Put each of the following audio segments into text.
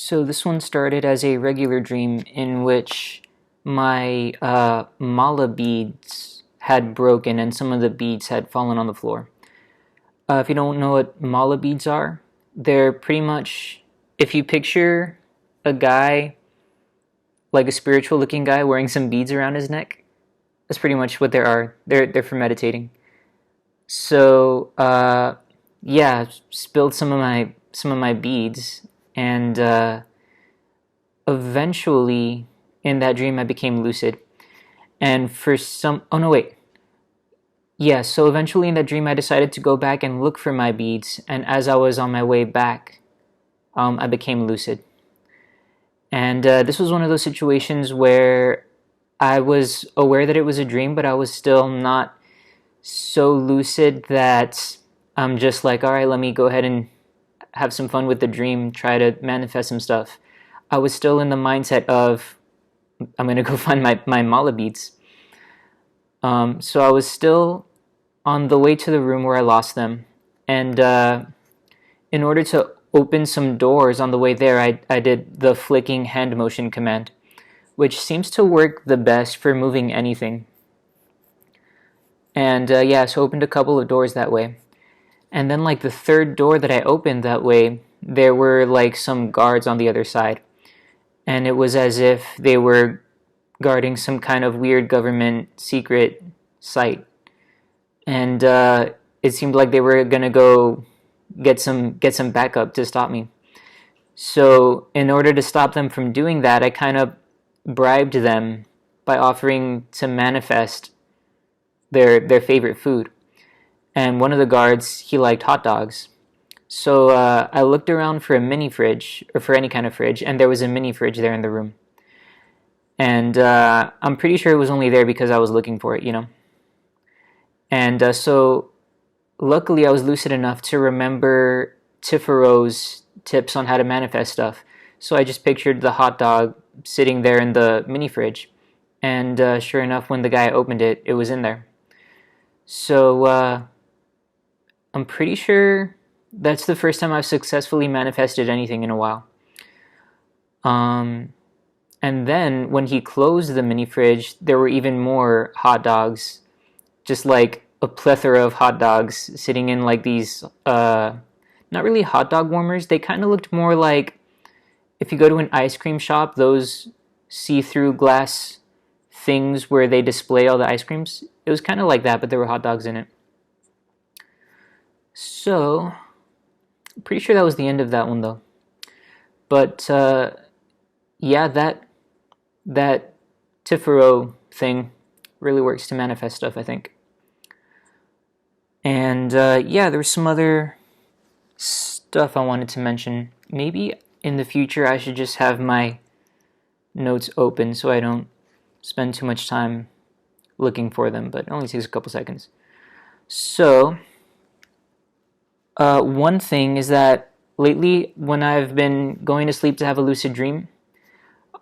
So this one started as a regular dream in which my mala beads had broken and some of the beads had fallen on the floor. If you don't know what mala beads are, they're pretty much, if you picture a guy, like a spiritual looking guy wearing some beads around his neck, that's pretty much what they are. They're for meditating. So yeah, spilled some of my beads, and eventually in that dream I became lucid. And for some, oh no, wait. Yeah, so eventually in that dream I decided to go back and look for my beads, and as I was on my way back, I became lucid. And this was one of those situations where I was aware that it was a dream, but I was still not so lucid that I'm just like, all right, let me go ahead and have some fun with the dream, try to manifest some stuff. I was still in the mindset of, I'm going to go find my mala beads. So I was still on the way to the room where I lost them. And in order to open some doors on the way there, I did the flicking hand motion command, which seems to work the best for moving anything. And yeah, so I opened a couple of doors that way. And then like the third door that I opened that way, there were like some guards on the other side. And it was as if they were guarding some kind of weird government secret site. And it seemed like they were gonna go get some backup to stop me. So in order to stop them from doing that, I kind of bribed them by offering to manifest their favorite food. And one of the guards, he liked hot dogs. So I looked around for a mini fridge, or for any kind of fridge, and there was a mini fridge there in the room. And I'm pretty sure it was only there because I was looking for it, you know. And so luckily I was lucid enough to remember Tifaro's tips on how to manifest stuff. So I just pictured the hot dog sitting there in the mini fridge. And sure enough, when the guy opened it, it was in there. So I'm pretty sure that's the first time I've successfully manifested anything in a while. And then when he closed the mini fridge, there were even more hot dogs, just like a plethora of hot dogs sitting in like these, not really hot dog warmers. They kind of looked more like, if you go to an ice cream shop, those see-through glass things where they display all the ice creams. It was kind of like that, but there were hot dogs in it. So, I'm pretty sure that was the end of that one though. But yeah, that Tifero thing really works to manifest stuff, I think. And yeah, there's some other stuff I wanted to mention. Maybe in the future I should just have my notes open so I don't spend too much time looking for them, but it only takes a couple seconds. So, one thing is that lately when I've been going to sleep to have a lucid dream,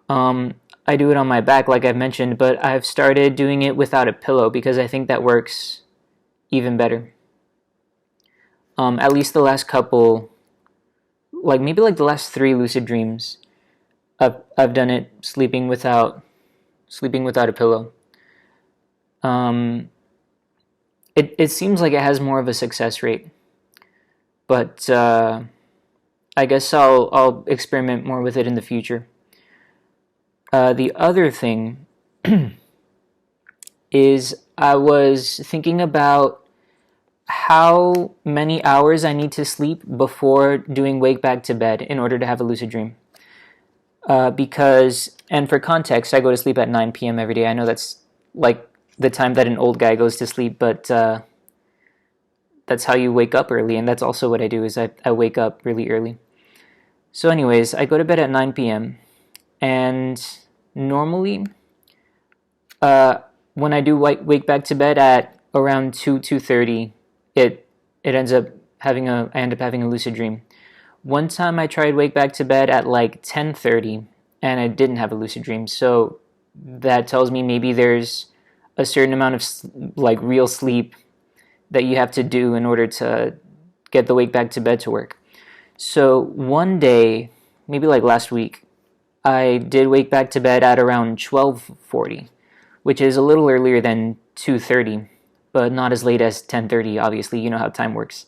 I do it on my back like I've mentioned, but I've started doing it without a pillow because I think that works even better. At least the last couple, like maybe like the last 3 lucid dreams, I've done it sleeping without a pillow. It seems like it has more of a success rate, but I guess I'll experiment more with it in the future. The other thing is I was thinking about how many hours I need to sleep before doing wake back to bed in order to have a lucid dream. Because, and for context, I go to sleep at 9 p.m. every day. I know that's like the time that an old guy goes to sleep, but that's how you wake up early, and that's also what I do, is I wake up really early. So anyways, I go to bed at 9 p.m., and normally when I do wake back to bed at around 2:30, it ends up I end up having a lucid dream. One time I tried wake back to bed at like 10:30 and I didn't have a lucid dream. So that tells me maybe there's a certain amount of like real sleep that you have to do in order to get the wake back to bed to work. So one day maybe like last week, I did wake back to bed at around 12:40, which is a little earlier than 2:30, but not as late as 10:30. Obviously, you know how time works.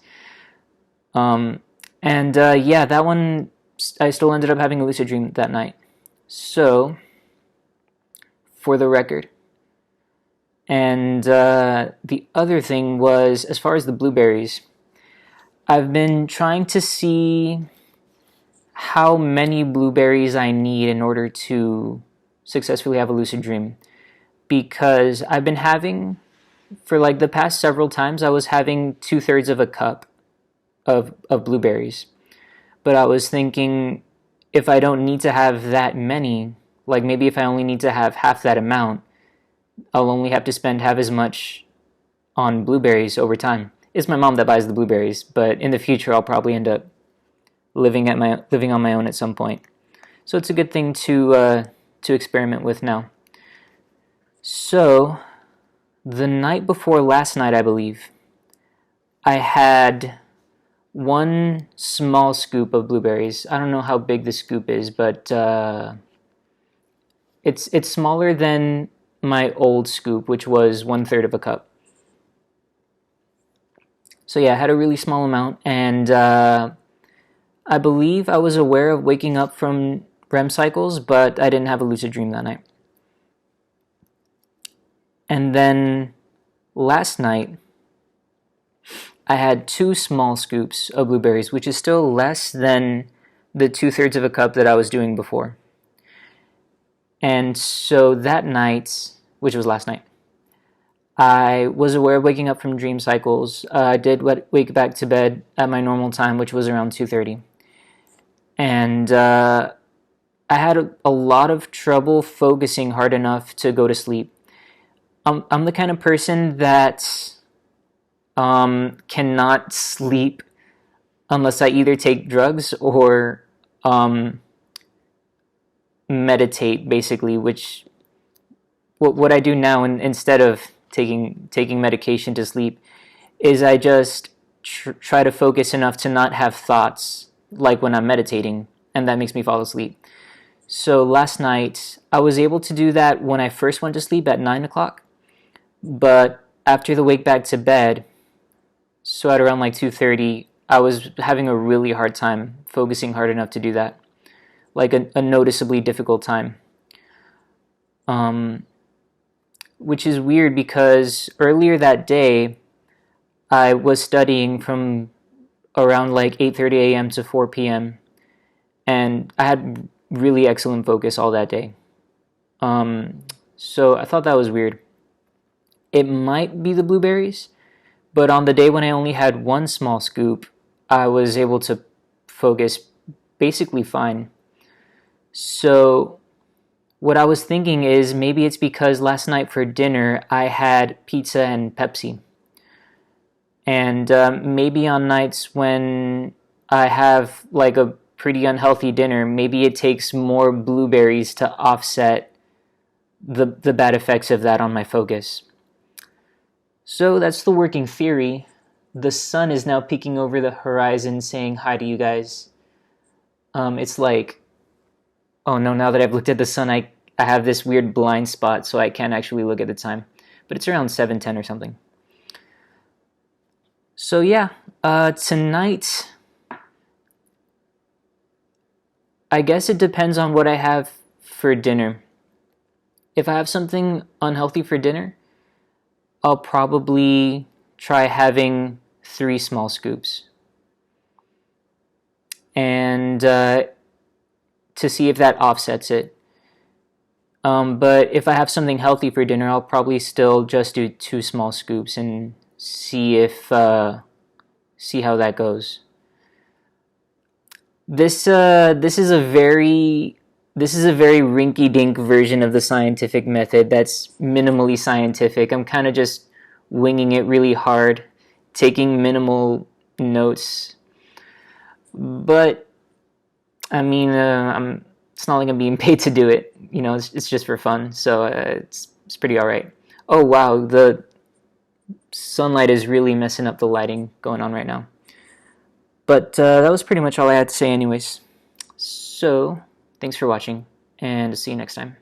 Yeah, that one I still ended up having a lucid dream that night. So, for the record. And the other thing was, as far as the blueberries, I've been trying to see how many blueberries I need in order to successfully have a lucid dream. Because I've been having, for like the past several times, I was having 2/3 of a cup of blueberries. But I was thinking, if I don't need to have that many, like maybe if I only need to have half that amount, I'll only have to spend half as much on blueberries over time. It's my mom that buys the blueberries, but in the future I'll probably end up living on my own at some point. So it's a good thing to experiment with now. So the night before last night, I believe, I had one small scoop of blueberries. I don't know how big the scoop is, but it's smaller than my old scoop, which was 1/3 of a cup. So yeah, I had a really small amount, and I believe I was aware of waking up from REM cycles, but I didn't have a lucid dream that night. And then last night, I had 2 small scoops of blueberries, which is still less than the 2/3 of a cup that I was doing before. And so that night, which was last night, I was aware of waking up from dream cycles. I did wake back to bed at my normal time, which was around 2:30. And I had a lot of trouble focusing hard enough to go to sleep. I'm the kind of person that cannot sleep unless I either take drugs or meditate, basically, which what I do now, instead of taking medication to sleep, is I just try to focus enough to not have thoughts like when I'm meditating, and that makes me fall asleep. So last night, I was able to do that when I first went to sleep at 9 o'clock, but after the wake back to bed, so at around like 2:30, I was having a really hard time focusing hard enough to do that, like a noticeably difficult time. Which is weird because earlier that day, I was studying from around like 8:30 a.m. to 4 p.m. and I had really excellent focus all that day. So I thought that was weird. It might be the blueberries, but on the day when I only had one small scoop, I was able to focus basically fine. So what I was thinking is maybe it's because last night for dinner I had pizza and Pepsi. And maybe on nights when I have like a pretty unhealthy dinner, maybe it takes more blueberries to offset the bad effects of that on my focus. So that's the working theory. The sun is now peeking over the horizon saying hi to you guys. It's like, oh no, now that I've looked at the sun, I have this weird blind spot, so I can't actually look at the time. But it's around 7:10 or something. So yeah, tonight, I guess it depends on what I have for dinner. If I have something unhealthy for dinner, I'll probably try having 3 small scoops. And to see if that offsets it. But if I have something healthy for dinner, I'll probably still just do 2 small scoops and see how that goes. This is a very rinky-dink version of the scientific method that's minimally scientific. I'm kind of just winging it really hard, taking minimal notes. But I mean, it's not like I'm being paid to do it. You know, it's just for fun, so it's pretty all right. Oh wow, the sunlight is really messing up the lighting going on right now. But that was pretty much all I had to say anyways. So, thanks for watching, and see you next time.